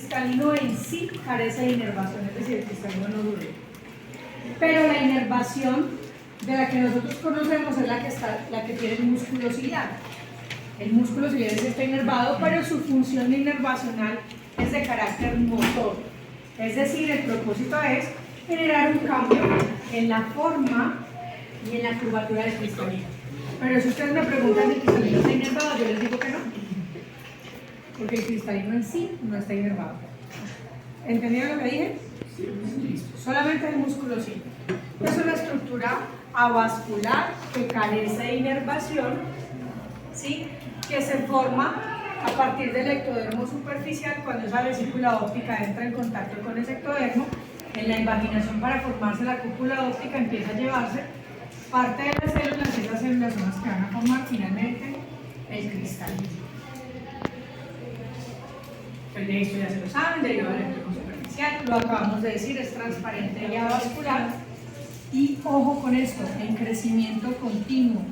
cristalino en sí carece de inervación, es decir, el cristalino no duele. Pero la inervación de la que nosotros conocemos es la que tiene el músculo ciliar. El músculo ciliar está inervado, pero su función inervacional es de carácter motor. Es decir, el propósito es generar un cambio en la forma y en la curvatura del cristalino. Pero si ustedes me preguntan si el cristalino está inervado, yo les digo que no. Porque el cristalino en sí no está inervado. ¿Entendieron lo que dije? Sí. Solamente el músculo sí. Es una estructura avascular que carece de inervación, ¿sí? Que se forma a partir del ectodermo superficial cuando esa vesícula óptica entra en contacto con ese ectodermo. En la invaginación, para formarse la cúpula óptica, empieza a llevarse parte de las células, y esas células son las que van a formar finalmente el cristalino. Pues de esto ya se lo saben, derivado del ectodermo superficial, lo acabamos de decir, es transparente y avascular. Y ojo con esto, en crecimiento continuo.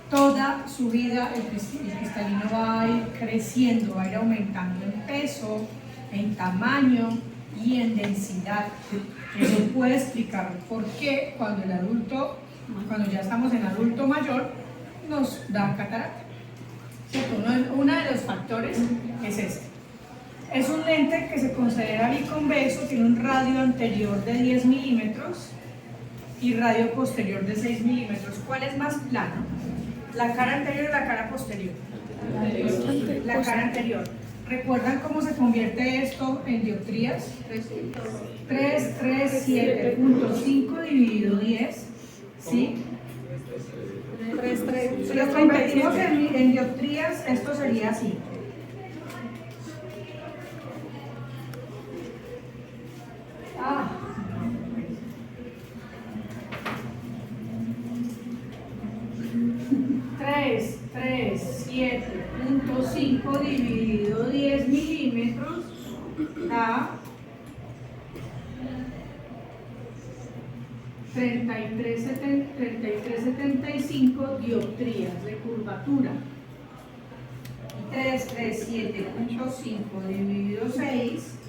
Toda su vida el cristalino va a ir creciendo, va a ir aumentando en peso, en tamaño y en densidad. Eso puede explicar por qué cuando ya estamos en adulto mayor, nos da catarata. ¿Cierto? Uno de los factores es este. Es un lente que se considera biconvexo, tiene un radio anterior de 10 milímetros y radio posterior de 6 milímetros. ¿Cuál es más plano? ¿La cara anterior o la cara posterior? La cara anterior. ¿Recuerdan cómo se convierte esto en dioptrías? 337.5 dividido 10, ¿sí? Si lo convertimos en dioptrías, esto sería así. Tres, 7.5 dividido 10 milímetros da 3375 dioptrías de curvatura. 337.5 dividido 6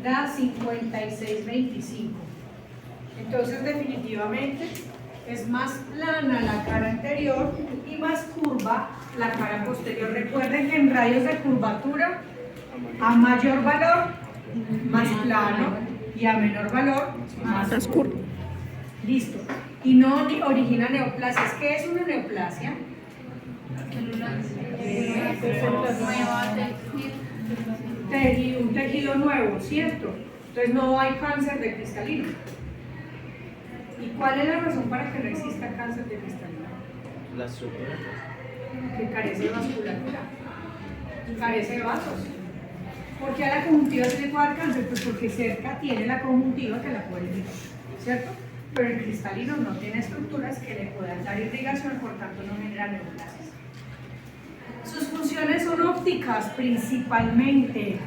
da 5625. Entonces, definitivamente es más plana la cara anterior y más curva la cara posterior. Recuerden que en radios de curvatura, a mayor valor, más plano, y a menor valor, más curvo. Listo. Y no origina neoplasias. ¿Qué es una neoplasia? Un tejido nuevo, ¿cierto? Entonces no hay cáncer de cristalino. ¿Y cuál es la razón para que no exista cáncer de cristalino? La estructura. Que carece de vasculatura, carece de vasos. ¿Por qué a la conjuntiva se le puede dar cáncer? Pues porque cerca tiene la conjuntiva que la puede irrigar, ¿cierto? Pero el cristalino no tiene estructuras que le puedan dar irrigación, por tanto no genera neoplasias. Sus funciones son ópticas principalmente.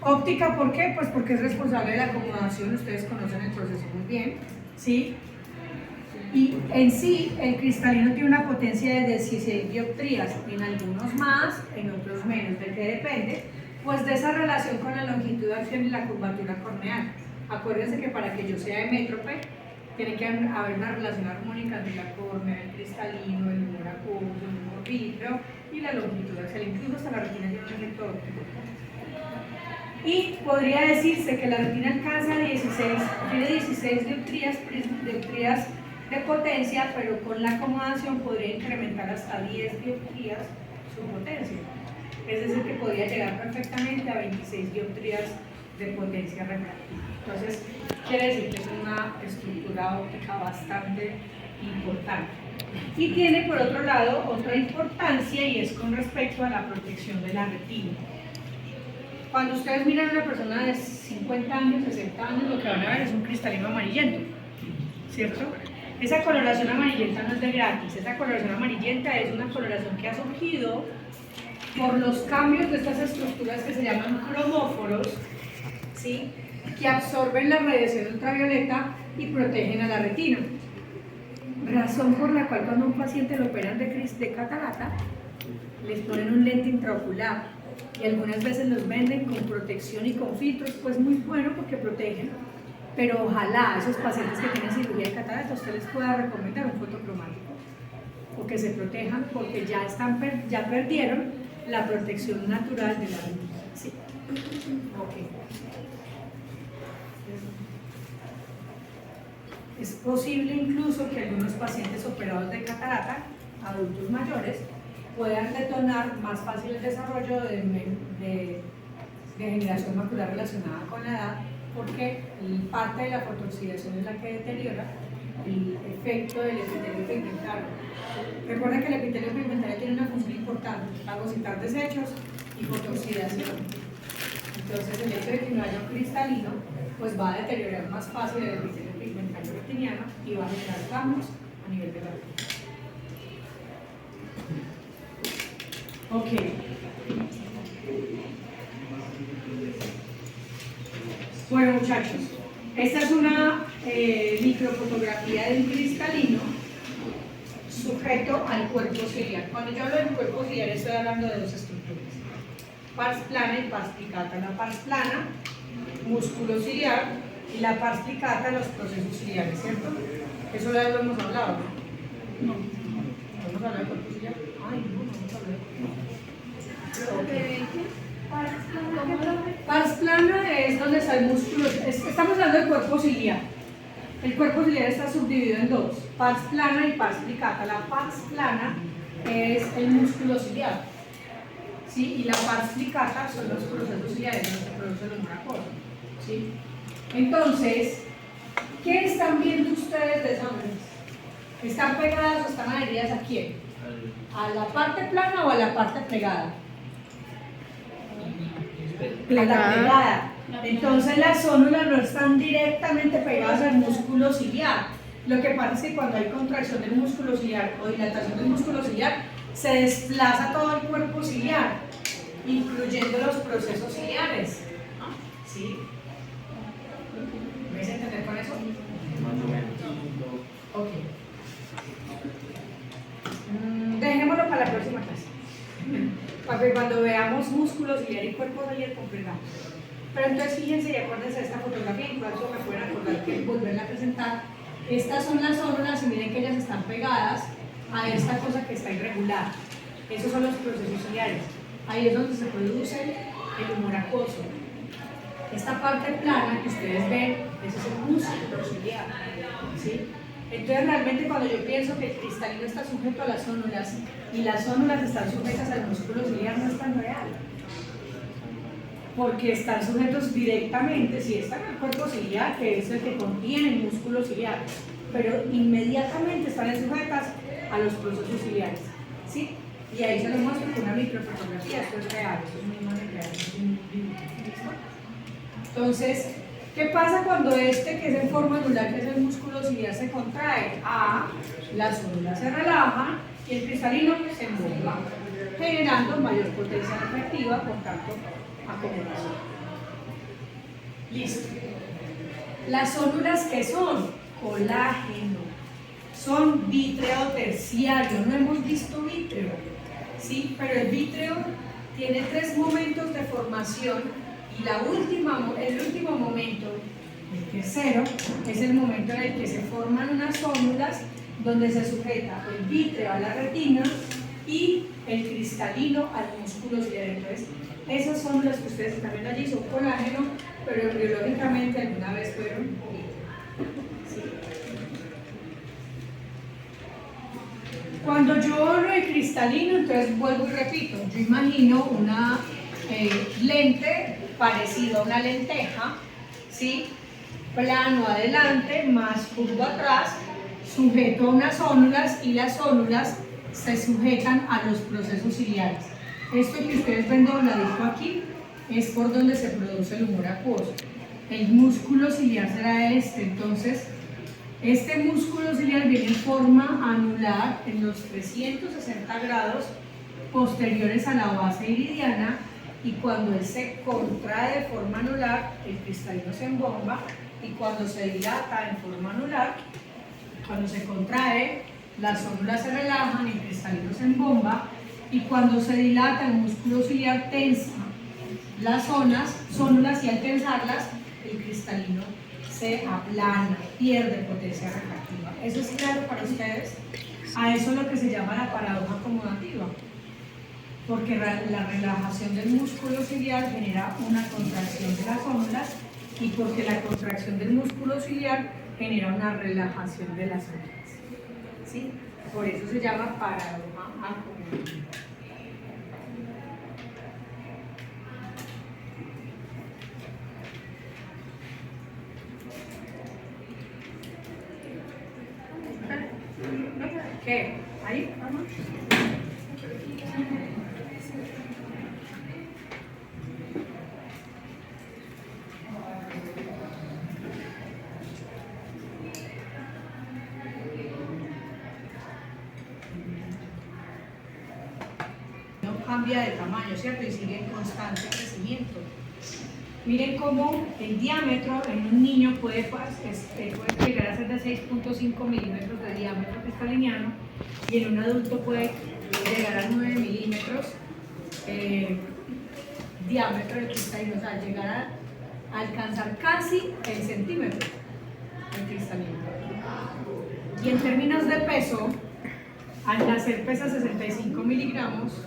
Óptica, ¿por qué? Pues porque es responsable de la acomodación, ustedes conocen el proceso muy bien, ¿sí? Y en sí, el cristalino tiene una potencia de 16 dioptrías, en algunos más, en otros menos. ¿De qué depende? Pues de esa relación con la longitud de acción y la curvatura corneal. Acuérdense que para que yo sea hemétrope, tiene que haber una relación armónica entre la córnea, el cristalino, el humor acuoso, el humor vítreo y la longitud axial, incluso hasta la retina tiene un efecto óptico. Y podría decirse que la retina alcanza tiene 16 dioptrías de potencia, pero con la acomodación podría incrementar hasta 10 dioptrías su potencia. Es decir, que podría llegar perfectamente a 26 dioptrías de potencia refractiva. Entonces, quiere decir que es una estructura óptica bastante importante. Y tiene, por otro lado, otra importancia, y es con respecto a la protección de la retina. Cuando ustedes miran a una persona de 50 años, 60 años, lo que van a ver es un cristalino amarillento, ¿cierto? Esa coloración amarillenta no es de gratis. Esa coloración amarillenta es una coloración que ha surgido por los cambios de estas estructuras que se llaman cromóforos, ¿sí? Que absorben la radiación ultravioleta y protegen a la retina. Razón por la cual cuando a un paciente lo operan de catarata, les ponen un lente intraocular y algunas veces los venden con protección y con filtros, pues muy bueno porque protegen, pero ojalá a esos pacientes que tienen cirugía de catarata usted les pueda recomendar un fotocromático o que se protejan porque ya perdieron la protección natural de la luz. Sí. Okay. Es posible incluso que algunos pacientes operados de catarata, adultos mayores, puedan detonar más fácil el desarrollo de degeneración macular relacionada con la edad, porque parte de la fotooxidación es la que deteriora el efecto del epitelio pigmentario. Recuerda que el epitelio pigmentario tiene una función importante: fagocitar desechos y fotooxidación. Entonces, el hecho de que no haya un cristalino, pues va a deteriorar más fácil el epitelio pigmentario retiniano y va a generar cambios a nivel de la retina. Ok. Bueno, muchachos, esta es una microfotografía de un cristalino sujeto al cuerpo ciliar. Cuando yo hablo del cuerpo ciliar estoy hablando de dos estructuras: pars plana y pars plicata. La pars plana, músculo ciliar, y la pars plicata, los procesos ciliares, ¿cierto? Eso ya lo hemos hablado, ¿no? No. ¿Vamos a hablar del cuerpo ciliar? Ay, no, vamos a hablar de... Pars plana es donde está el músculo. Estamos hablando del cuerpo ciliar. El cuerpo ciliar está subdividido en dos: pars plana y pars plicata. La pars plana es el músculo ciliar, ¿sí? Y la pars plicata son los procesos ciliares donde se produce el humor acuoso, ¿sí? Entonces, ¿qué están viendo ustedes de sangre? ¿Están pegadas o están adheridas a quién? ¿A la parte plana o a la parte plegada? Plegada. Entonces las zónulas no están directamente pegadas al músculo ciliar. Lo que pasa es que cuando hay contracción del músculo ciliar o dilatación del músculo ciliar, se desplaza todo el cuerpo ciliar, incluyendo los procesos ciliares. ¿Sí? ¿Me vais a entender con eso? Ok. Dejémoslo para la próxima clase, para que cuando veamos músculos ciliar y cuerpo ciliar comprendamos. Pero entonces fíjense y acuérdense de esta fotografía, incluso me pueden acordar que volverla a presentar. Estas son las células y miren que ellas están pegadas a esta cosa que está irregular. Esos son los procesos ciliares. Ahí es donde se produce el humor acuoso. Esta parte plana que ustedes ven, ese es el músculo ciliar, ¿sí? Entonces realmente cuando yo pienso que el cristalino está sujeto a las zónulas y las zónulas están sujetas al músculo ciliar, no es tan real, porque están sujetos directamente, si están al cuerpo ciliar, que es el que contiene el músculo ciliar, pero inmediatamente están sujetas a los procesos ciliares, ¿sí? Y ahí se lo muestro con una microfotografía. Esto es real, esto es una imagen real, esto es un dibujo. ¿Listo? Entonces, ¿qué pasa cuando que es en forma anular, que es el músculo ciliar, se contrae? Las células se relajan y el cristalino se embomba, generando mayor potencia efectiva, por tanto, acomodación. Listo. Las células, ¿qué son? Colágeno. Son vítreo terciario. No hemos visto vítreo, ¿sí? Pero el vítreo tiene 3 momentos de formación y el último momento, el tercero, es el momento en el que se forman unas células donde se sujeta el vítreo a la retina y el cristalino al músculo ciliar. Entonces, esas son las que ustedes están viendo allí, son colágeno, pero biológicamente alguna vez fueron vítreo. ¿Sí? Cuando yo hablo de cristalino, entonces vuelvo y repito, yo imagino una lente parecida a una lenteja, ¿sí? Plano adelante, más curvo atrás, sujeto a unas células y las células se sujetan a los procesos ciliares. Esto que ustedes ven dobladito aquí es por donde se produce el humor acuoso. El músculo ciliar será este, entonces este músculo ciliar viene en forma anular en los 360 grados posteriores a la base iridiana, y cuando él se contrae de forma anular, el cristalino se embomba, y cuando se dilata en forma anular, cuando se contrae, las células se relajan y el cristalino se embomba, y cuando se dilata el músculo ciliar tensa las zónulas y al tensarlas el cristalino se aplana, pierde potencia refractiva. ¿Eso es claro para ustedes? A eso es lo que se llama la paradoja acomodativa, porque la relajación del músculo ciliar genera una contracción de las zónulas y porque la contracción del músculo ciliar genera una relajación de las zónulas. ¿Sí? Por eso se llama paradoja acomodativa. ¿Qué? ¿Ahí? ¿Vamos? No cambia de tamaño, ¿cierto? Y sigue en constante crecimiento. Miren cómo el diámetro en un niño puede llegar a ser de 6.5 milímetros de diámetro cristaliniano y en un adulto puede llegar a 9 milímetros diámetro de cristalino, o sea, llegar a alcanzar casi el centímetro de cristalino. Y en términos de peso, al nacer pesa 65 miligramos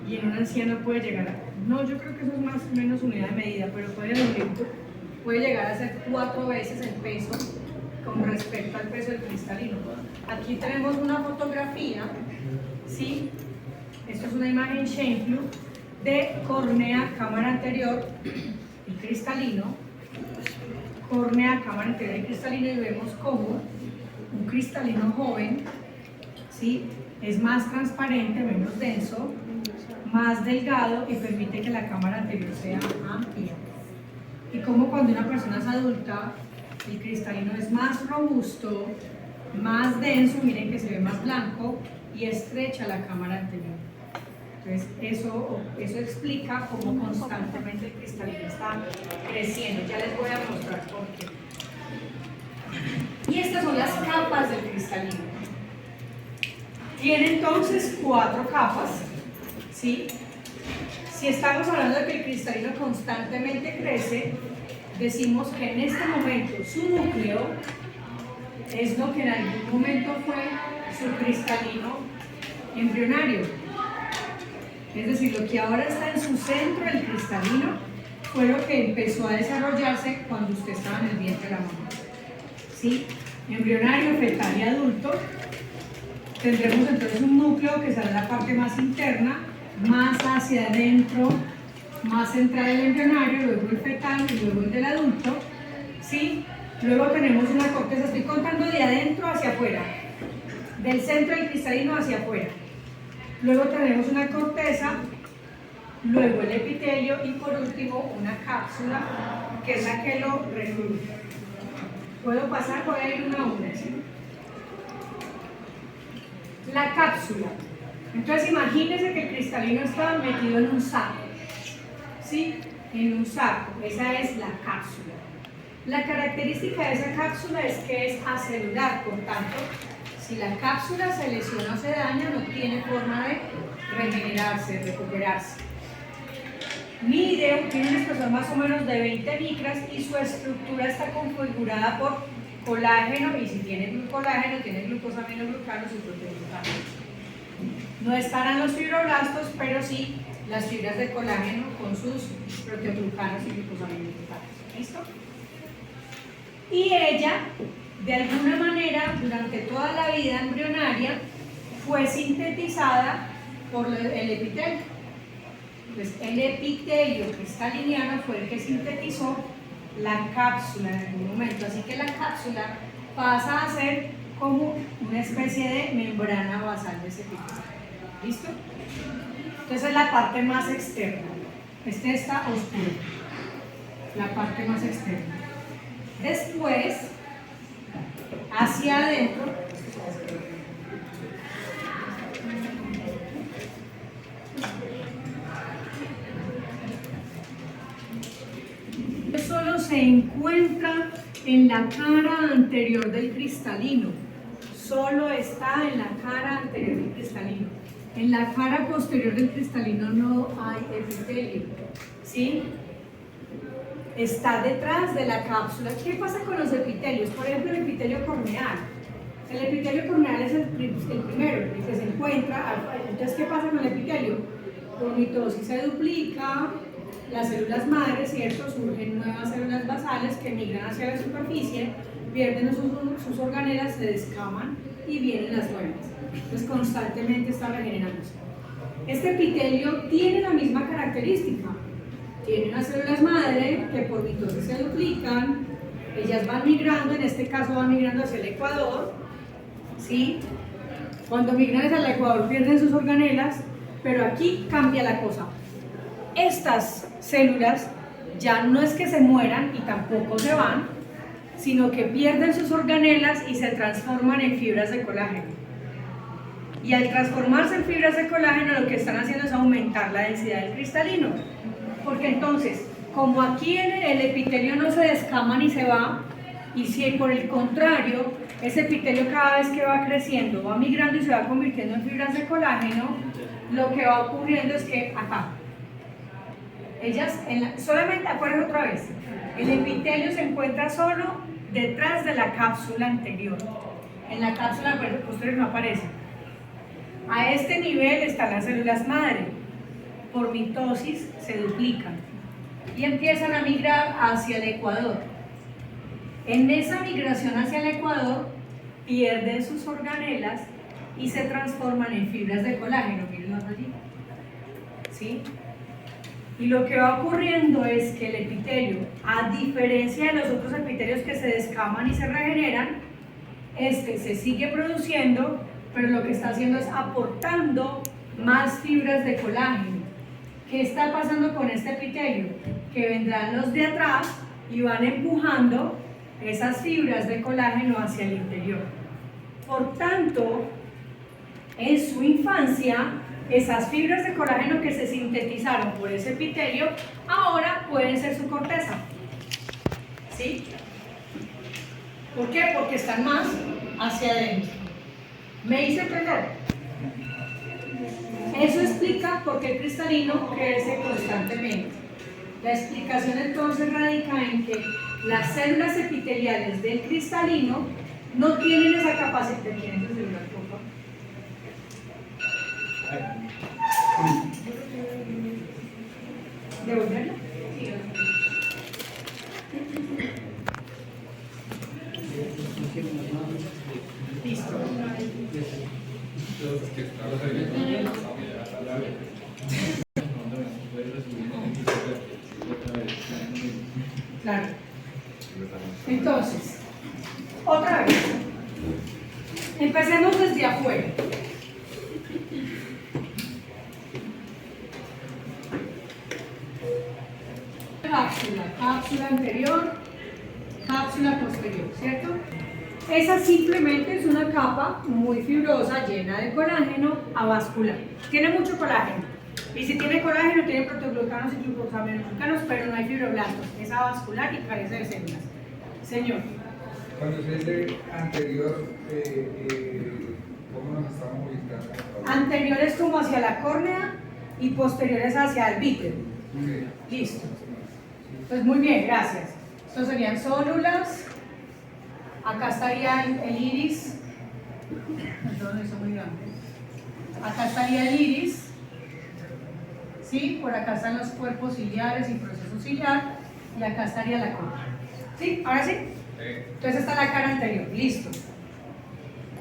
y en un anciano puede llegar a... No, yo creo que eso es más o menos unidad de medida, pero puede llegar a ser 4 veces el peso con respecto al peso del cristalino. Aquí tenemos una fotografía, ¿sí? Esto es una imagen Scheimpflug de córnea, cámara anterior y cristalino. Córnea, cámara anterior y cristalino, y vemos cómo un cristalino joven, ¿sí? Es más transparente, menos denso, más delgado y permite que la cámara anterior sea amplia. Y como cuando una persona es adulta, el cristalino es más robusto, más denso, miren que se ve más blanco y estrecha la cámara anterior. Entonces eso explica cómo constantemente el cristalino está creciendo. Ya les voy a mostrar por qué. Y estas son las capas del cristalino. Tiene entonces 4 capas. ¿Sí? Si estamos hablando de que el cristalino constantemente crece, decimos que en este momento su núcleo es lo que en algún momento fue su cristalino embrionario. Es decir, lo que ahora está en su centro, el cristalino, fue lo que empezó a desarrollarse cuando usted estaba en el vientre de la mamá. ¿Sí? Embrionario, fetal y adulto. Tendremos entonces un núcleo que será la parte más interna, más hacia adentro, más central el embrionario, luego el fetal y luego el del adulto, ¿sí? Luego tenemos una corteza, estoy contando de adentro hacia afuera, del centro del cristalino hacia afuera. Luego tenemos una corteza, luego el epitelio y por último una cápsula, que es la que lo recubre. ¿Puedo pasar? Voy a ir una a una, ¿sí? La cápsula. Entonces imagínense que el cristalino estaba metido en un saco, ¿sí? En un saco, esa es la cápsula. La característica de esa cápsula es que es acelular, por tanto, si la cápsula se lesiona o se daña, no tiene forma de regenerarse, de recuperarse. Tiene un espesor más o menos de 20 micras y su estructura está configurada por colágeno, y si tiene colágeno, tiene glucosaminoglicanos y proteoglucanos. No estarán los fibroblastos, pero sí las fibras de colágeno con sus proteoglucanos y glucosaminoglicanos. ¿Listo? Y ella, de alguna manera, durante toda la vida embrionaria, fue sintetizada por el epitelio. Pues el epitelio cristaliniano fue el que sintetizó la cápsula en algún momento. Así que la cápsula pasa a ser como una especie de membrana basal de ese epitelio. ¿Listo? Entonces es la parte más externa. Este está oscuro. La parte más externa. Después, hacia adentro, solo se encuentra en la cara anterior del cristalino. Solo está en la cara anterior del cristalino. En la cara posterior del cristalino no hay epitelio, ¿sí? Está detrás de la cápsula. ¿Qué pasa con los epitelios? Por ejemplo, el epitelio corneal. El epitelio corneal es el primero, el que se encuentra. Entonces, ¿qué pasa con el epitelio? Por mitosis se duplica, las células madres, ¿cierto? Surgen nuevas células basales que migran hacia la superficie, pierden sus organelas, se descaman y vienen las nuevas. Entonces, constantemente está regenerándose. Este epitelio tiene la misma característica. Tiene unas células madre que por mitosis se duplican, ellas van migrando, en este caso van migrando hacia el ecuador, ¿sí? Cuando migran hacia el ecuador pierden sus organelas, pero aquí cambia la cosa. Estas células ya no es que se mueran y tampoco se van, sino que pierden sus organelas y se transforman en fibras de colágeno. Y al transformarse en fibras de colágeno lo que están haciendo es aumentar la densidad del cristalino. Porque entonces, como aquí el epitelio no se descama ni se va, y si por el contrario, ese epitelio cada vez que va creciendo, va migrando y se va convirtiendo en fibras de colágeno, lo que va ocurriendo es que acá, ellas, solamente, acuérdense otra vez, el epitelio se encuentra solo detrás de la cápsula anterior. En la cápsula posterior no aparece. A este nivel están las células madre. Por mitosis se duplican y empiezan a migrar hacia el ecuador. En esa migración hacia el ecuador pierden sus organelas y se transforman en fibras de colágeno, mírenlos allí, ¿sí? Y lo que va ocurriendo es que el epitelio, a diferencia de los otros epitelios que se descaman y se regeneran, este se sigue produciendo, pero lo que está haciendo es aportando más fibras de colágeno. ¿Qué está pasando con este epitelio? Que vendrán los de atrás y van empujando esas fibras de colágeno hacia el interior. Por tanto, en su infancia, esas fibras de colágeno que se sintetizaron por ese epitelio, ahora pueden ser su corteza. ¿Sí? ¿Por qué? Porque están más hacia adentro. ¿Me hice entender? Eso explica por qué el cristalino crece constantemente. La explicación entonces radica en que las células epiteliales del cristalino no tienen esa capacidad. ¿Tienen su celular, por favor? ¿Devolverla? Sí. Listo. Claro. Entonces, otra vez, empecemos desde afuera. Cápsula anterior, cápsula posterior, ¿cierto? Esa simplemente es una capa muy fibrosa, llena de colágeno avascular. Tiene mucho colágeno. Y si tiene colágeno, tiene protoglucanos y glucosaminoglicanos, pero no hay fibroblastos. Es avascular y carece de células. Señor. Cuando se dice anterior, ¿cómo nos estamos ubicando? Anteriores como hacia la córnea y posteriores hacia el vítreo. Sí. Listo. Pues muy bien, gracias. Estos serían células. Acá estaría el iris. Perdón, eso es muy grande. Acá estaría el iris. ¿Sí? Por acá están los cuerpos ciliares y proceso ciliar. Y acá estaría la córnea. ¿Sí? ¿Ahora sí? Entonces está la cara anterior. Listo.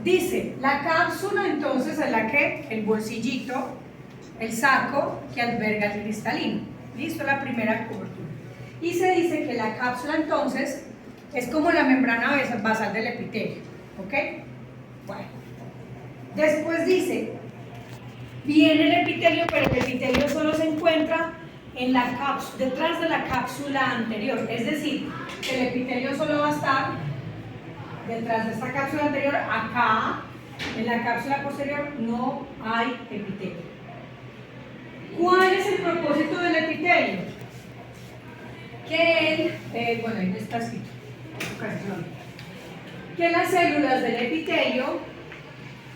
Dice, la cápsula entonces es la que, el bolsillito, el saco que alberga el cristalino. Listo, la primera cobertura. Y se dice que la cápsula entonces es como la membrana basal del epitelio. ¿Ok? Bueno. Después dice, viene el epitelio, pero el epitelio solo se encuentra en la cápsula, detrás de la cápsula anterior. Es decir, que el epitelio solo va a estar detrás de esta cápsula anterior. Acá, en la cápsula posterior, no hay epitelio. ¿Cuál es el propósito del epitelio? Que bueno, ahí está escrito. Que las células del epitelio,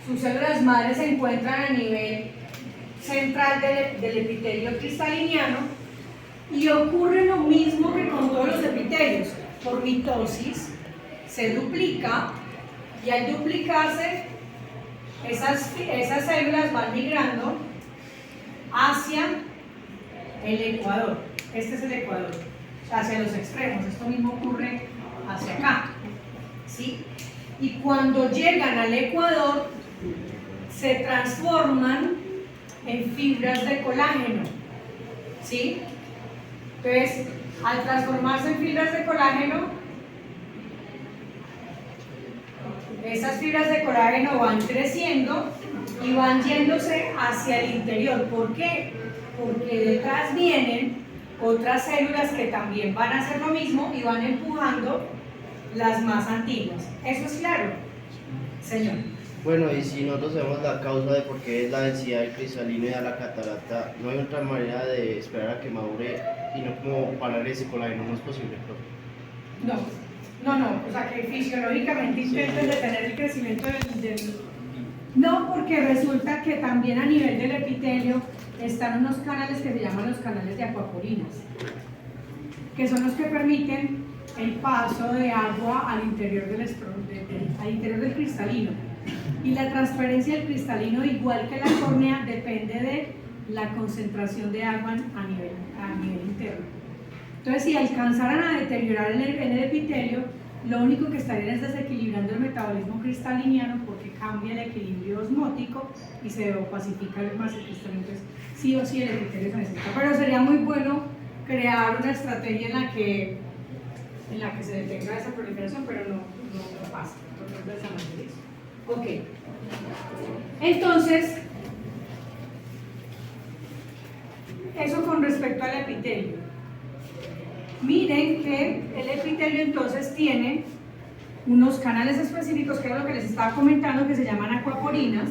sus células madres se encuentran a nivel central del epitelio cristaliniano y ocurre lo mismo que con todos los epitelios. Por mitosis se duplica y al duplicarse esas células van migrando hacia el ecuador. Este es el ecuador, hacia los extremos. Esto mismo ocurre hacia acá, ¿sí? Y cuando llegan al ecuador se transforman en fibras de colágeno, ¿sí? Entonces, al transformarse en fibras de colágeno, esas fibras de colágeno van creciendo y van yéndose hacia el interior. ¿Por qué? Porque detrás vienen otras células que también van a hacer lo mismo y van empujando las más antiguas. ¿Eso es claro, señor? Bueno, y si nosotros sabemos la causa de por qué es la densidad del cristalino y de la catarata, ¿no hay otra manera de esperar a que madure y no como parar ese colágeno? ¿No es posible, profe? No, o sea que fisiológicamente intenten detener el crecimiento del... No, porque resulta que también a nivel del epitelio están unos canales que se llaman los canales de aquaporinas, que son los que permiten el paso de agua al interior al interior del cristalino. Y la transferencia del cristalino, igual que la córnea, depende de la concentración de agua a nivel interno. Entonces, si alcanzaran a deteriorar el epitelio, lo único que estarían es desequilibrando el metabolismo cristaliniano porque cambia el equilibrio osmótico y se opacifica más el cristalino. Entonces, sí o sí el epitelio se necesita. Pero sería muy bueno crear una estrategia en la que se detenga esa proliferación, pero no pasa. Entonces, eso. Ok. Entonces, eso con respecto al epitelio. Miren que el epitelio entonces tiene unos canales específicos, que es lo que les estaba comentando, que se llaman aquaporinas,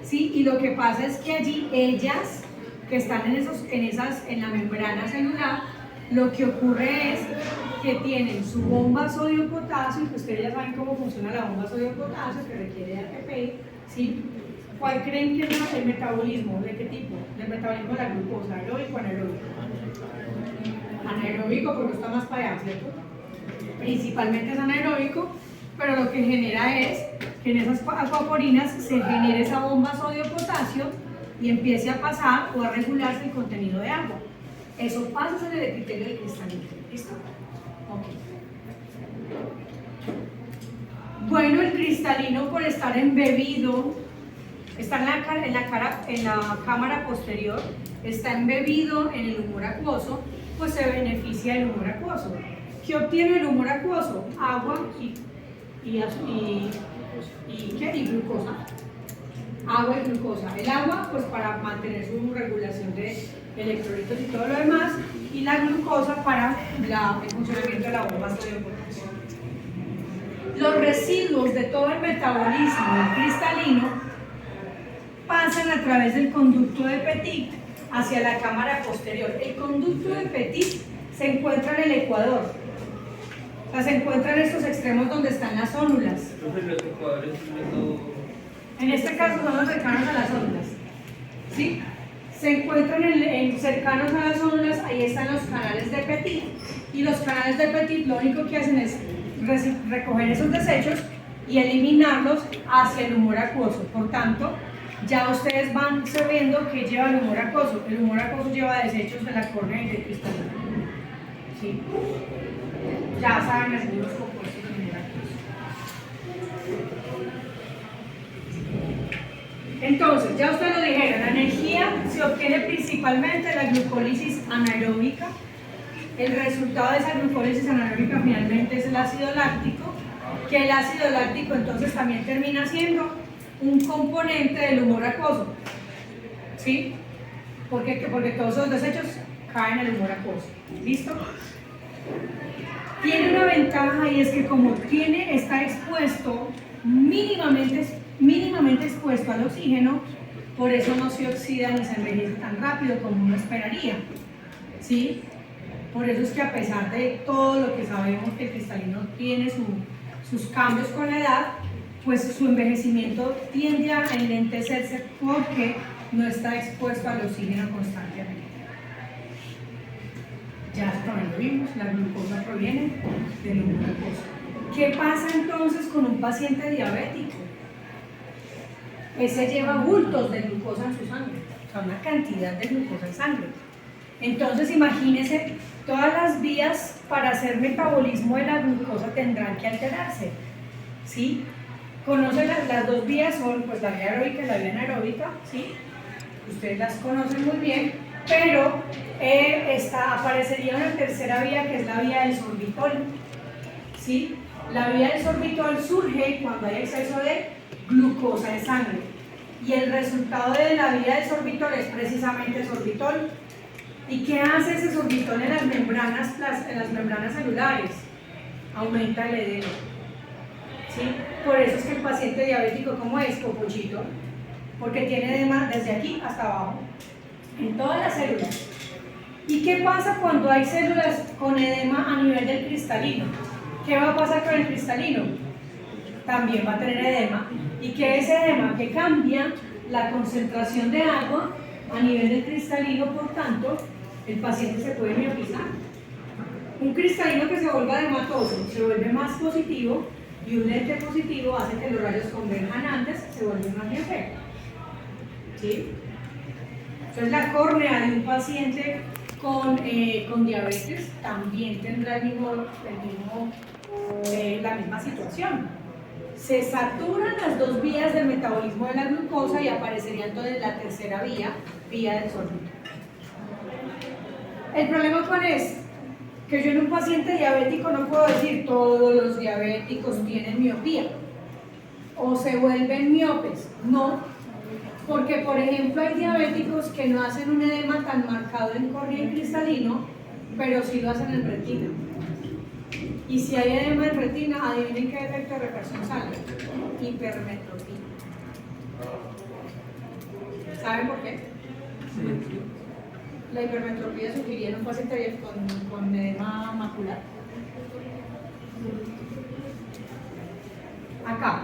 ¿sí? Y lo que pasa es que allí ellas, que están en la membrana celular, lo que ocurre es que tienen su bomba sodio-potasio, y ustedes ya saben cómo funciona la bomba sodio-potasio, que requiere de ATP, ¿sí? ¿Cuál creen que es el metabolismo? ¿De qué tipo? Del metabolismo de la glucosa, aeróbico o anaeróbico. Anaeróbico porque está más para allá, ¿cierto? Principalmente es anaeróbico, pero lo que genera es que en esas aquaporinas se genere esa bomba sodio-potasio y empiece a pasar o a regularse el contenido de agua. Eso pasa en el epitelio del cristalino. ¿Listo? Ok. Bueno, el cristalino, por estar embebido, está en la cámara posterior, está embebido en el humor acuoso, pues se beneficia del humor acuoso. ¿Qué obtiene el humor acuoso? Agua y glucosa. Agua y glucosa. El agua, pues para mantener su regulación de electrolitos y todo lo demás, y la glucosa para el funcionamiento de la bomba sodio-potasio. Los residuos de todo el metabolismo cristalino pasan a través del conducto de Petit hacia la cámara posterior. El conducto de Petit se encuentra en el ecuador, o sea, se encuentra en estos extremos donde están las ónulas. En este caso son los cercanos a las ónulas, ¿sí? Se encuentran cercanos a las ónulas, ahí están los canales de Petit, y los canales de Petit lo único que hacen es recoger esos desechos y eliminarlos hacia el humor acuoso. Por tanto, ya ustedes van sabiendo que lleva el humor acuoso. El humor acuoso lleva desechos de la córnea y del cristalino. ¿Sí? Ya saben los mismos compuestos del humor acuoso. Entonces, ya ustedes lo dijeron, la energía se obtiene principalmente de la glucólisis anaeróbica. El resultado de esa glucólisis anaeróbica finalmente es el ácido láctico, que el ácido láctico entonces también termina siendo un componente del humor acuoso, ¿sí? Porque todos esos desechos caen en el humor acuoso. ¿Listo? Tiene una ventaja, y es que como está expuesto mínimamente expuesto al oxígeno, por eso no se oxida ni se envejece tan rápido como uno esperaría, ¿sí? Por eso es que a pesar de todo lo que sabemos que el cristalino tiene sus cambios con la edad, pues su envejecimiento tiende a enlentecerse porque no está expuesto al oxígeno constantemente. Ya también lo vimos, la glucosa proviene de la glucosa. ¿Qué pasa entonces con un paciente diabético? Ese lleva bultos de glucosa en su sangre, o sea, una cantidad de glucosa en sangre. Entonces imagínense, todas las vías para hacer metabolismo de la glucosa tendrán que alterarse, ¿sí? Conocen las dos vías, son pues la vía aeróbica y la vía anaeróbica, ¿sí? Ustedes las conocen muy bien, pero aparecería una tercera vía que es la vía del sorbitol, ¿sí? La vía del sorbitol surge cuando hay exceso de glucosa en sangre y el resultado de la vía del sorbitol es precisamente sorbitol. ¿Y qué hace ese sorbitol en las membranas celulares? Aumenta el edema, ¿sí? Por eso es que el paciente diabético, ¿cómo es? Popochito, porque tiene edema desde aquí hasta abajo, en todas las células. ¿Y qué pasa cuando hay células con edema a nivel del cristalino? ¿Qué va a pasar con el cristalino? También va a tener edema. ¿Y qué es edema? Que cambia la concentración de agua a nivel del cristalino, por tanto, el paciente se puede miopizar. Un cristalino que se vuelva edematoso se vuelve más positivo y un lente positivo hace que los rayos converjan antes, se vuelve más miopía. ¿Sí? Entonces la córnea de un paciente con diabetes también tendrá la misma situación. Se saturan las dos vías del metabolismo de la glucosa y aparecería entonces la tercera vía del sorbitol. El problema cuál es, que yo en un paciente diabético no puedo decir todos los diabéticos tienen miopía o se vuelven miopes, no, porque por ejemplo hay diabéticos que no hacen un edema tan marcado en córnea y cristalino, pero sí lo hacen en retina. Y si hay edema en retina, adivinen qué efecto de refracción sale, hipermetropía. ¿Saben por qué? Sí. La hipermetropía surgiría en un paciente con edema macular. Acá,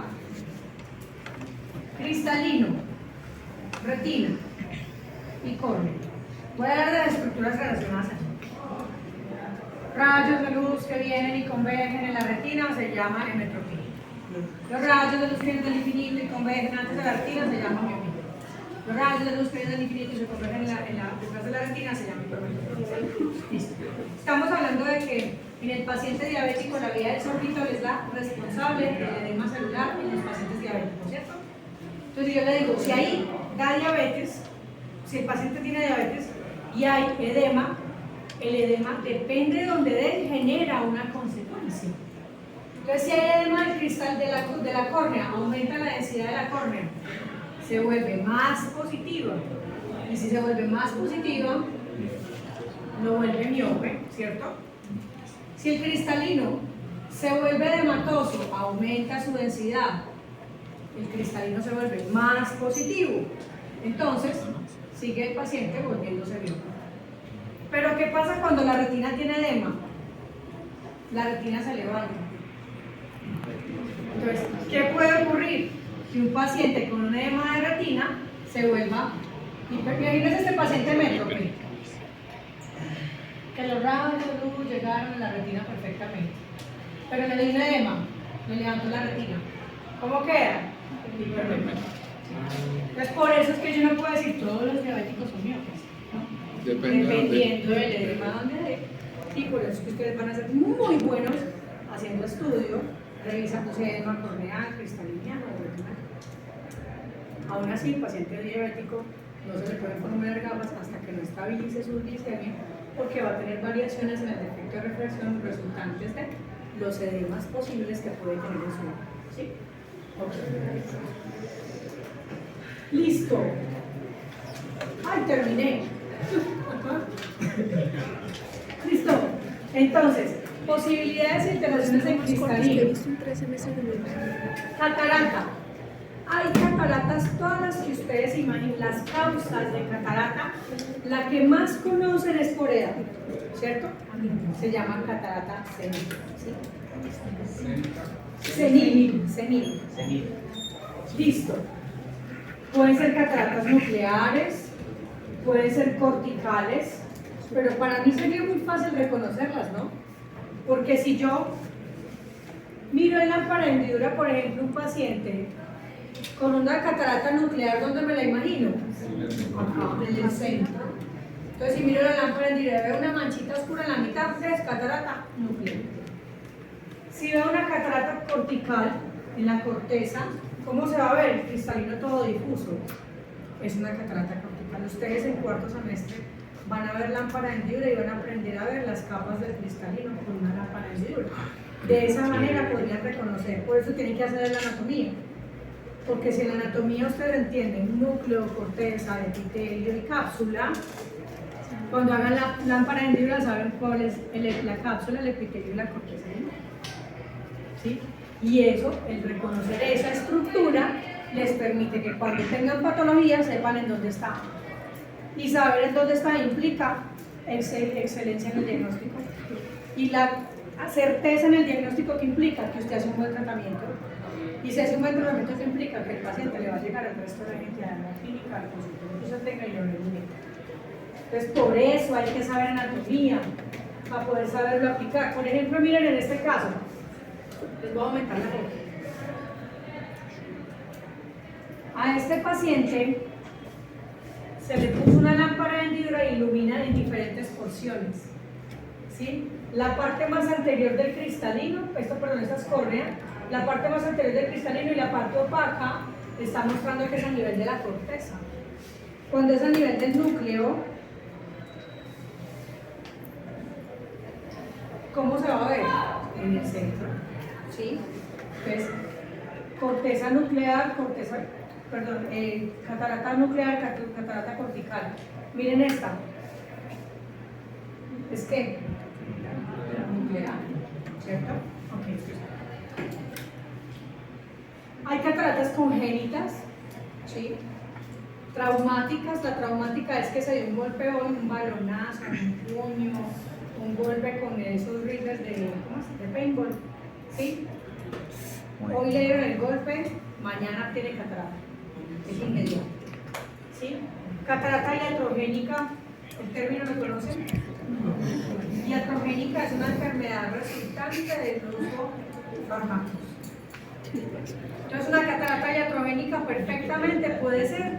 cristalino, retina y córnea. Voy a hablar de las estructuras relacionadas a eso. Rayos de luz que vienen y convergen en la retina se llama emetropía. Los rayos de luz que vienen del infinito y convergen antes de la retina se llama miopía. Los rayos de luz que vienen del infinito y se convergen detrás de la retina se llama hipermetropía. Listo. Estamos hablando de que en el paciente diabético la vía del sorbitol es la responsable del edema celular en los pacientes diabéticos, ¿cierto? Entonces yo le digo, si da diabetes, si el paciente tiene diabetes y hay edema, el edema, depende de donde dé, genera una consecuencia. Entonces, si hay edema del cristal de la córnea, aumenta la densidad de la córnea, se vuelve más positiva. Y si se vuelve más positiva, lo vuelve miope, ¿cierto? Si el cristalino se vuelve edematoso, aumenta su densidad, el cristalino se vuelve más positivo. Entonces, sigue el paciente volviéndose miope. Pero ¿qué pasa cuando la retina tiene edema? La retina se levanta. Entonces, ¿qué puede ocurrir? Si un paciente con un edema de retina se vuelva imagínense este paciente métrope, que los rayos de luz llegaron a la retina perfectamente, pero le dio un edema, le levantó la retina. ¿Cómo queda? Entonces, por eso es que yo no puedo decir todos los diabéticos son miopes. Dependiendo del edema donde dé, y por eso es que ustedes van a ser muy buenos haciendo estudio, revisando si hay edema corneal, cristalino o retinal. Aún así, el paciente diabético no se le puede poner gafas hasta que no estabilice su glicemia, porque va a tener variaciones en el defecto de refracción resultantes de los edemas posibles que puede tener en su ojo. ¿Sí? Okay. Listo. Ay, terminé. Listo. Entonces, posibilidades y alteraciones en cristalino. Catarata. Hay cataratas, todas las que ustedes imaginen, las causas de catarata, la que más conocen es por edad, ¿cierto? Se llama catarata senil. ¿Sí? Senil. Listo. Pueden ser cataratas nucleares, pueden ser corticales, pero para mí sería muy fácil reconocerlas, ¿no? Porque si yo miro en lámpara de hendidura, por ejemplo, un paciente con una catarata nuclear, ¿dónde me la imagino? Acá, en el centro. Entonces, si miro la lámpara de hendidura, veo una manchita oscura en la mitad, es catarata nuclear. Si veo una catarata cortical en la corteza, ¿cómo se va a ver? El cristalino todo difuso. Es una catarata cortical. Ustedes en cuarto semestre van a ver lámpara de hendidura y van a aprender a ver las capas del cristalino con una lámpara de hendidura. De esa manera podrían reconocer. Por eso tienen que hacer la anatomía. Porque si en la anatomía ustedes entienden núcleo, corteza, epitelio y cápsula, cuando hagan la lámpara de hendidura saben cuál es la cápsula, el epitelio y la corteza. ¿Sí? Y eso, el reconocer esa estructura, les permite que cuando tengan patología sepan en dónde está. Y saber en dónde está implica excelencia en el diagnóstico. Y la certeza en el diagnóstico, que implica que usted hace un buen tratamiento. Y si hace un buen tratamiento, que implica que el paciente le va a llegar al resto de la gente a la clínica, al consultorio que usted tenga y lo ve muy bien. Entonces, por eso hay que saber anatomía, para poder saberlo aplicar. Por ejemplo, miren en este caso, les voy a aumentar la foto. A este paciente se le puso una lámpara de hendidura e ilumina en diferentes porciones. ¿Sí? La parte más anterior del cristalino, esta es córnea, la parte más anterior del cristalino y la parte opaca está mostrando que es a nivel de la corteza. Cuando es a nivel del núcleo, ¿cómo se va a ver? En el centro. ¿Sí? Entonces, corteza nuclear, catarata nuclear, catarata cortical. Miren esta. ¿Es qué? Nuclear, ¿cierto? Ok. Hay cataratas congénitas, ¿sí? Traumáticas. La traumática es que se dio un golpeón, un balonazo, un puño, un golpe con esos rifles de paintball, ¿sí? Hoy le dieron el golpe, mañana tiene catarata, es inmediato, ¿sí? Catarata iatrogénica, ¿el término lo conocen? Iatrogénica es una enfermedad resultante del uso de fármacos. Entonces, una catarata iatrogénica perfectamente puede ser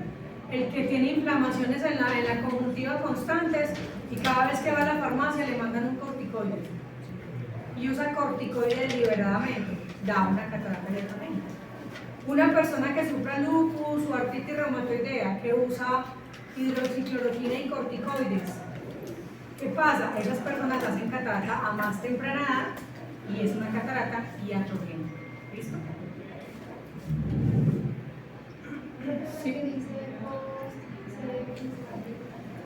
el que tiene inflamaciones en la conjuntiva constantes y cada vez que va a la farmacia le mandan un corticoide y usa corticoides deliberadamente, da una catarata iatrogénica. Una persona que sufra lupus o artritis reumatoidea que usa hidroxicloroquina y corticoides, ¿qué pasa? Esas personas hacen catarata a más temprana edad y es una catarata iatrogénica. ¿Listo? Sí.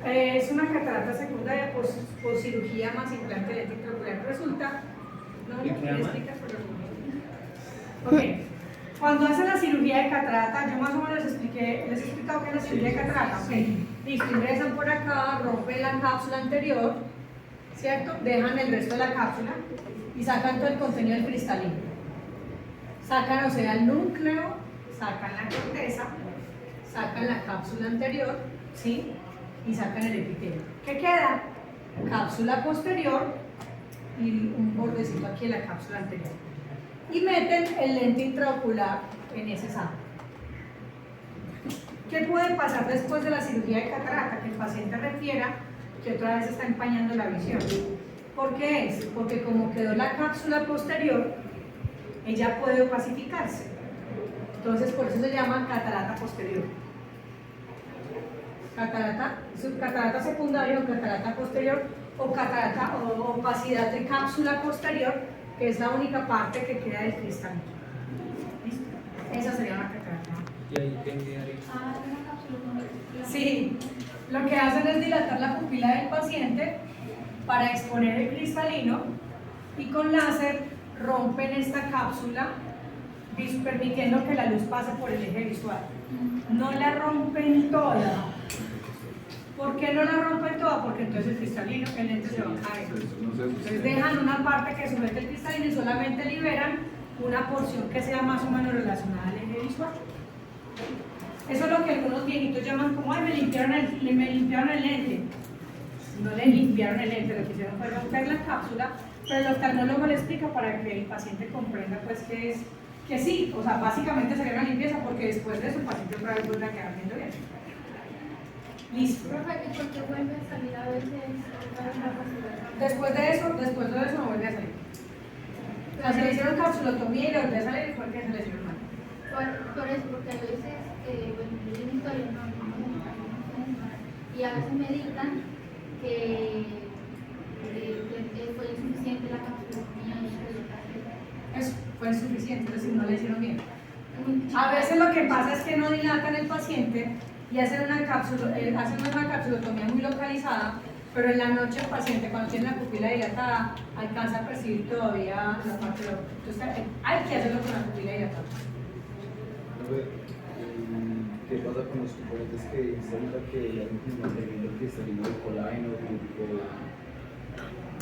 Es una catarata secundaria por cirugía más implante eléctrico ocular. Resulta, no lo quiero explicar, pero ok. Cuando hacen la cirugía de catarata, yo más o menos les he explicado qué es la cirugía de catarata. Ok, listo, ingresan por acá, rompen la cápsula anterior, ¿cierto? Dejan el resto de la cápsula y sacan todo el contenido del cristalino. Sacan, o sea, el núcleo, sacan la corteza, sacan la cápsula anterior, ¿sí? Y sacan el epitelio. ¿Qué queda? Cápsula posterior y un bordecito aquí en la cápsula anterior. Y meten el lente intraocular en ese saco. ¿Qué puede pasar después de la cirugía de catarata? Que el paciente refiera que otra vez está empañando la visión. ¿Por qué es? Porque como quedó la cápsula posterior, ella puede opacificarse. Entonces, por eso se llama catarata posterior. Catarata secundaria o catarata posterior o catarata o opacidad de cápsula posterior, que es la única parte que queda del cristal. ¿Listo? Esa sería una catarata. ¿Y ahí qué quedaría? Sí, lo que hacen es dilatar la pupila del paciente para exponer el cristalino y con láser rompen esta cápsula permitiendo que la luz pase por el eje visual. No la rompen toda. ¿Por qué no la rompen toda? Porque entonces el cristalino, el lente se va a caer. Entonces dejan una parte que sujeta el cristalino y solamente liberan una porción que sea más o menos relacionada al eje visual. Eso es lo que algunos viejitos llaman como, ay, me limpiaron el lente. No le limpiaron el lente, lo que hicieron fue romper la cápsula, pero el oftalmólogo le explica para que el paciente comprenda pues que sí, o sea, básicamente sería una limpieza porque después de eso el paciente otra vez vuelve a quedar viendo bien. Listo. Profe, ¿y por qué vuelve a salir a veces otra vez la cápsula? Después de eso no vuelve a salir. O sea, se le hicieron capsulotomía y le volvió a salir porque se le hicieron mal. Por eso, porque a veces, bueno, yo en mi historia no y a veces me dictan que fue insuficiente la capsulotomía y Eso fue insuficiente, es decir, no le hicieron bien. A veces lo que pasa es que no dilatan el paciente y hacen una capsulotomía muy localizada, pero en la noche el paciente cuando tiene la pupila dilatada alcanza a percibir todavía la parte de la. Entonces hay que hacerlo con la pupila dilatada. ¿Qué pasa con los componentes que dice ahorita que hay un mantenimiento cristalino de colágeno?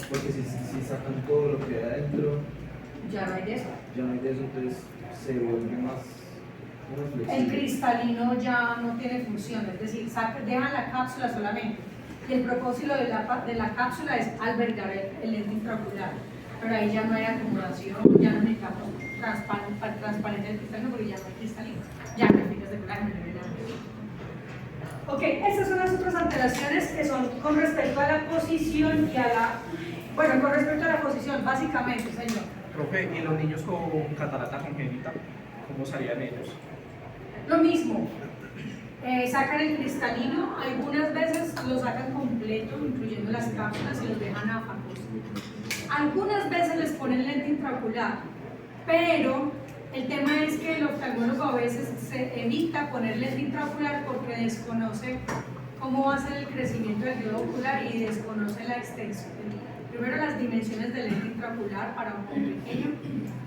Porque si sacan todo lo que hay adentro, Ya no hay de eso. ya no hay de eso, entonces se vuelve más El flexible. cristalino ya no tiene función, es decir, dejan la cápsula solamente. Y el propósito de la cápsula es albergar el lente intraocular. Pero ahí ya no hay acumulación, ya no necesitamos transparencia del cristalino porque ya no hay cristalino. Ya no hay fibras de colágeno, no hay nada de eso. Ok, estas son las otras alteraciones que son con respecto a la posición y a la. Bueno, con respecto a la posición, básicamente, señor. Profe, ¿y los niños con catarata congénita, cómo salían ellos? Lo mismo, sacan el cristalino, algunas veces lo sacan completo, incluyendo las cápsulas y los dejan áfacos. Algunas veces les ponen lente intraocular, pero el tema es que el oftalmólogo a veces se evita poner lente intraocular porque desconoce cómo va a ser el crecimiento del globo ocular y desconoce la extensión. Primero, las dimensiones del lente intraocular para un pequeño.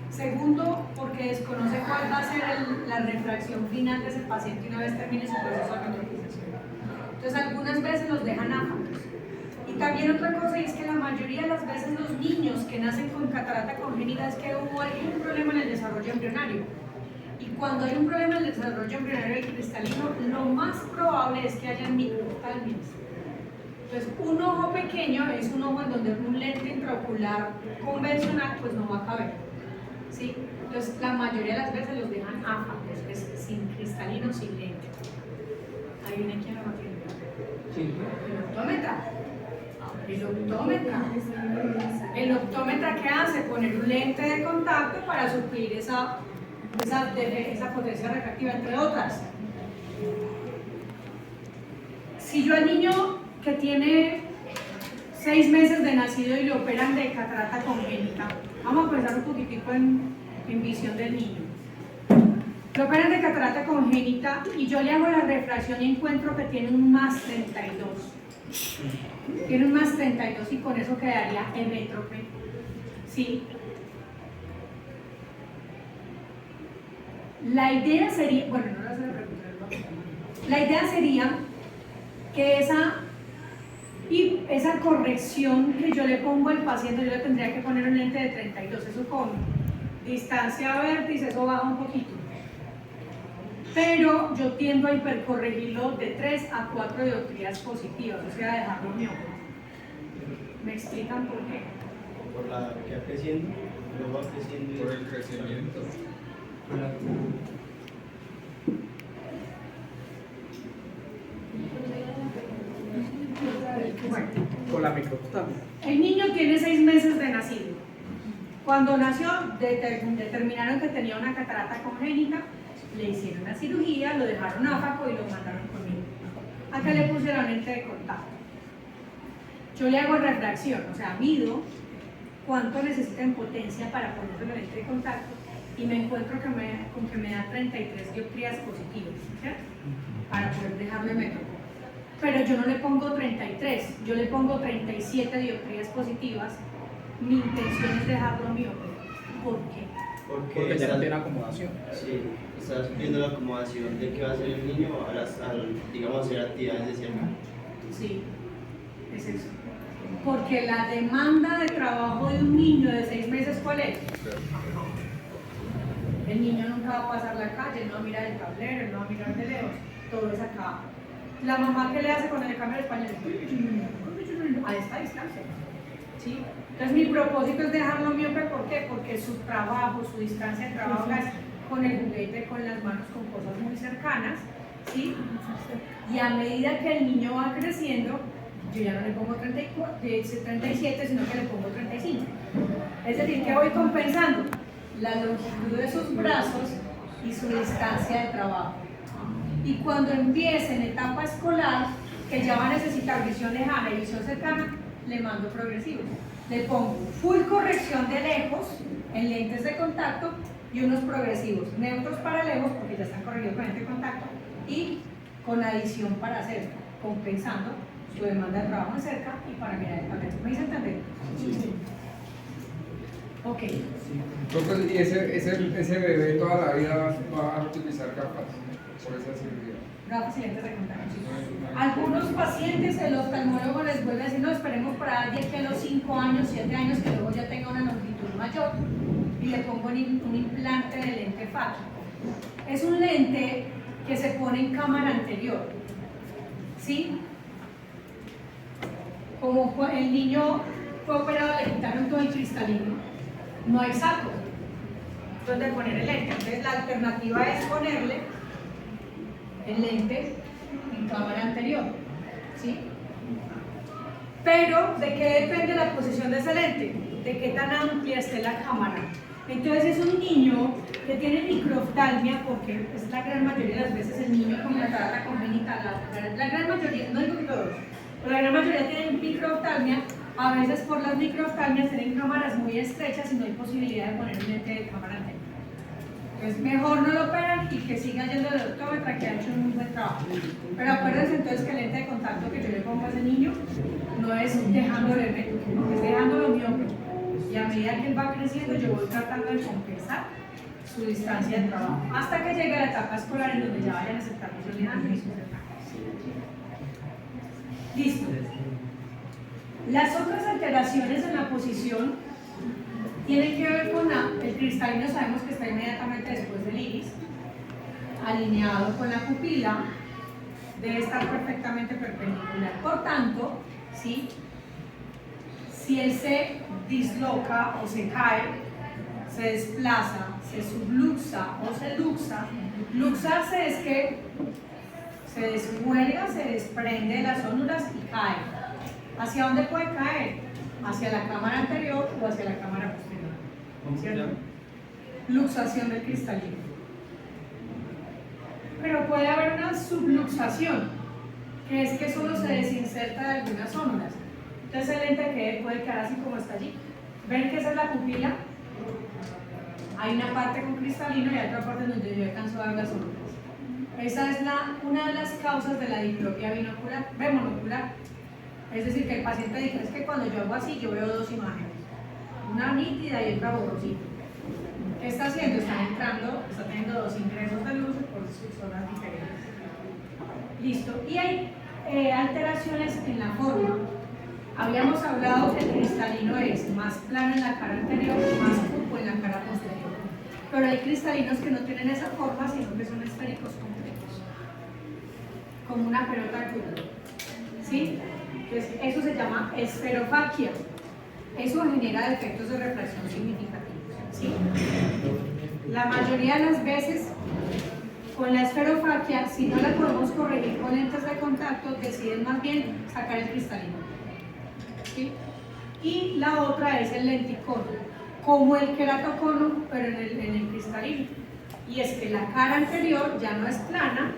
Segundo, porque desconoce cuál va a ser la refracción final de ese paciente una vez termine su proceso de metropización. Entonces, algunas veces los dejan áfacos. Y también otra cosa es que la mayoría de las veces los niños que nacen con catarata congénita es que hubo algún problema en el desarrollo embrionario. Y cuando hay un problema en el desarrollo embrionario del cristalino, lo más probable es que hayan microftalmias. Entonces, un ojo pequeño es un ojo en donde un lente intraocular convencional pues no va a caber. ¿Sí? Entonces, la mayoría de las veces los dejan áfacos, pues, sin cristalino, sin lente. Ahí viene quien lo tiene. El optómetra. El optómetra, ¿qué hace? Poner un lente de contacto para suplir esa potencia refractiva, entre otras. Si yo al niño que tiene 6 meses de nacido y le operan de catarata congénita, vamos a pensar un poquitico en visión del niño. Le operan de catarata congénita y yo le hago la refracción y encuentro que tiene un más 32. Tiene un más 32 y con eso quedaría hemétrope. ¿Sí? La idea sería, bueno, no lo sé la pregunta, la idea sería que esa corrección que yo le pongo al paciente, yo le tendría que poner un lente de 32, eso con distancia vértice, eso baja un poquito. Pero yo tiendo a hipercorregirlo de 3 a 4 dioptrías positivas, o sea, dejarlo miope. ¿Me explican por qué? Por la que va creciendo, luego va creciendo. Por el crecimiento. Bueno, Con la microftalmia. el niño tiene 6 meses de nacido. Cuando nació, determinaron que tenía una catarata congénita, le hicieron la cirugía, lo dejaron áfaco y lo mandaron conmigo. Acá le pusieron lente de contacto. Yo le hago refracción, o sea, mido cuánto necesita en potencia para ponerse la lente de contacto y me encuentro con que me da 33 dioptrías positivas, ¿cierto? Para poder dejarlo hemétrope. Pero yo no le pongo 33, yo le pongo 37 dioptrías positivas. Mi intención es dejarlo miope. ¿Por qué? Porque ya no tiene acomodación. Sí, está sufriendo la acomodación de que va a hacer el niño digamos, hacer actividades de cerca. Sí, es eso. Porque la demanda de trabajo de un niño de 6 meses, ¿cuál es? El niño nunca va a pasar la calle, no va a mirar el tablero, no va a mirar de lejos. todo es acá. La mamá, ¿qué le hace cuando le cambia el pañal? A esta distancia. ¿Sí? Entonces mi propósito es dejarlo miope, ¿por qué? Porque su trabajo, su distancia de trabajo es con el juguete, con las manos, con cosas muy cercanas, ¿sí? Y a medida que el niño va creciendo, yo ya no le pongo 37, sino que le pongo 35. Es decir, que voy compensando la longitud de sus brazos y su distancia de trabajo. Y cuando empiece en etapa escolar, que ya va a necesitar visión lejana y visión cercana, le mando progresivos. Le pongo full corrección de lejos en lentes de contacto y unos progresivos neutros para lejos, porque ya están corregidos con lente de contacto, y con adición para hacer, compensando su demanda de trabajo en cerca y para mirar el papel. ¿Me hice entender? Sí. Ok. Entonces, y ese bebé toda la vida va a utilizar gafas por esa cirugía. Gafas y lentes de contacto. Algunos pacientes, el oftalmólogo les vuelve a decir, no, esperemos para de aquí a los 5 años, 7 años, que luego ya tenga una longitud mayor, y le pongo un implante de lente fáquico. Es un lente que se pone en cámara anterior, ¿sí? Como el niño fue operado, le quitaron todo el cristalino, no hay saco donde poner el lente. Entonces la alternativa es ponerle el lente en cámara anterior, ¿sí? Pero, ¿de qué depende la posición de ese lente? De qué tan amplia esté la cámara. Entonces es un niño que tiene microftalmia, porque es la gran mayoría de las veces el niño con catarata congénita, la gran mayoría, no digo que todos, pero la gran mayoría tienen microftalmia. A veces por las microftalmias tienen cámaras muy estrechas y no hay posibilidad de poner un lente de cámara anterior. Es mejor no lo operan y que siga yendo al optómetra, que ha hecho un muy buen trabajo. Pero acuérdense entonces que el lente de contacto que yo le pongo a ese niño no es dejándole el es dejándolo miope. Y a medida que él va creciendo, yo voy tratando de compensar su distancia de trabajo hasta que llegue a la etapa escolar en donde ya vayan a aceptar visión lejana y visión cercana. Listo. Las otras alteraciones en la posición tienen que ver con el cristalino. Sabemos que está inmediatamente después del iris, alineado con la pupila, debe estar perfectamente perpendicular. Por tanto, ¿sí? Si él se disloca o se cae, se desplaza, se subluxa o se luxa, luxarse es que se descuelga, se desprende de las ónulas y cae. ¿Hacia dónde puede caer? Hacia la cámara anterior o hacia la cámara posterior, ¿cierto? Luxación del cristalino. Pero puede haber una subluxación, que es que solo se desinserta de algunas ónulas. Entonces el lente puede quedar así como está allí. ¿Ven que esa es la pupila? Hay una parte con cristalino y hay otra parte donde yo alcanzo a ver las ónulas. Esa es una de las causas de la diplopia monocular. Es decir, que el paciente dice, es que cuando yo hago así, yo veo dos imágenes, una nítida y otra borrosita. ¿Qué está haciendo? Está teniendo dos ingresos de luz por zonas diferentes. Listo. Y hay alteraciones en la forma. Habíamos hablado que el cristalino es más plano en la cara anterior y más cupo en la cara posterior. Pero hay cristalinos que no tienen esa forma, sino que son esféricos completos, como una pelota de fútbol. ¿Sí? Entonces, eso se llama esferofaquia. Eso genera defectos de refracción significativos, ¿sí? La mayoría de las veces, con la esferofaquia, si no la podemos corregir con lentes de contacto, deciden más bien sacar el cristalino, ¿sí? Y la otra es el lenticono, como el queratocono, pero en el cristalino. Y es que la cara anterior ya no es plana,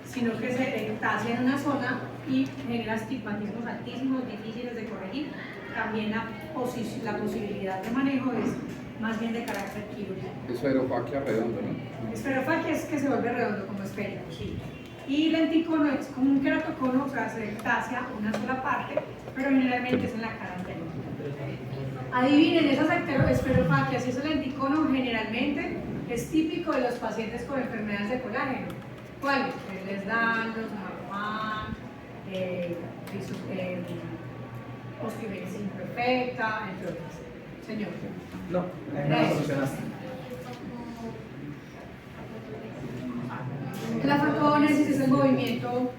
sino que se ectasia en una zona y genera astigmatismos altísimos, difíciles de corregir. También la posibilidad de manejo es más bien de carácter quirúrgico. Esferofaquia redondo, ¿no? Esferofaquia es que se vuelve redondo como esférico, sí. Y lenticono es como un queratocono, o sea, se ectasia una sola parte, pero generalmente es en la cara anterior. Adivinen, esas esferofaquias y ese lenticono generalmente es típico de los pacientes con enfermedades de colágeno. ¿Cuáles? Les dan los normal, osteogénesis imperfecta, entre otras. Señor. No, no la solucionaste. La facón epigénesis es el movimiento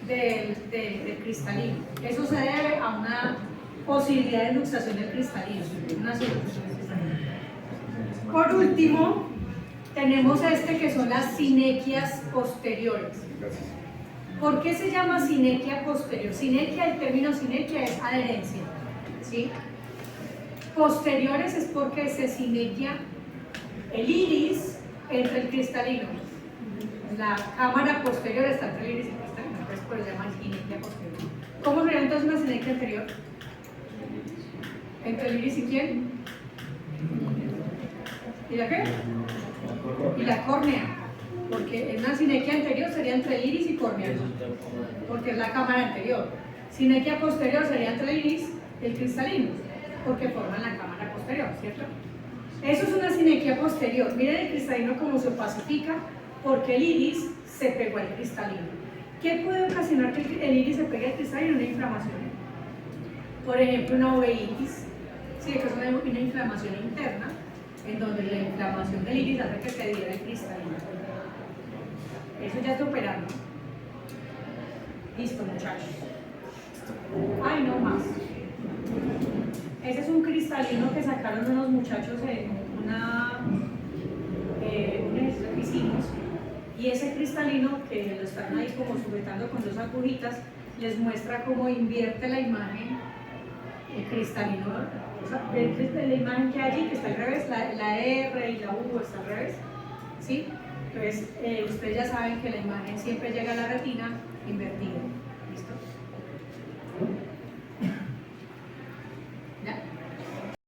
del cristalino. Eso se debe a una posibilidad de luxación del cristalino, una circunstancia del cristalino. Por último, tenemos que son las sinequias posteriores. Gracias. ¿Por qué se llama sinequia posterior? Sinequia, el término sinequia es adherencia, ¿sí? Posteriores es porque se sinequia el iris entre el cristalino. La cámara posterior está entre el iris y el cristalino, entonces por eso se llama sinequia posterior. ¿Cómo sería entonces una sinequia anterior? ¿Entre el iris y quién? ¿Y la qué? Y la córnea. Porque en una sinequia anterior sería entre el iris y córnea, porque es la cámara anterior. Sinequia posterior sería entre el iris y el cristalino, porque forman la cámara posterior, ¿cierto? Eso es una sinequia posterior. Miren el cristalino cómo se opacifica, porque el iris se pegó al cristalino. ¿Qué puede ocasionar que el iris se pegue al cristalino? Una inflamación. Por ejemplo, una uveitis, sí, que es una inflamación interna, en donde la inflamación del iris hace que se adhiera el cristalino. Eso ya está operando. Listo, muchachos. Ay, no más. Ese es un cristalino que sacaron unos muchachos en un ejercicio que hicimos. Y ese cristalino, que lo están ahí como sujetando con dos agujitas, les muestra cómo invierte la imagen el cristalino. O sea, la imagen que hay allí, que está al revés, la R y la U está al revés. ¿Sí? Entonces, ustedes ya saben que la imagen siempre llega a la retina invertida. ¿Listo?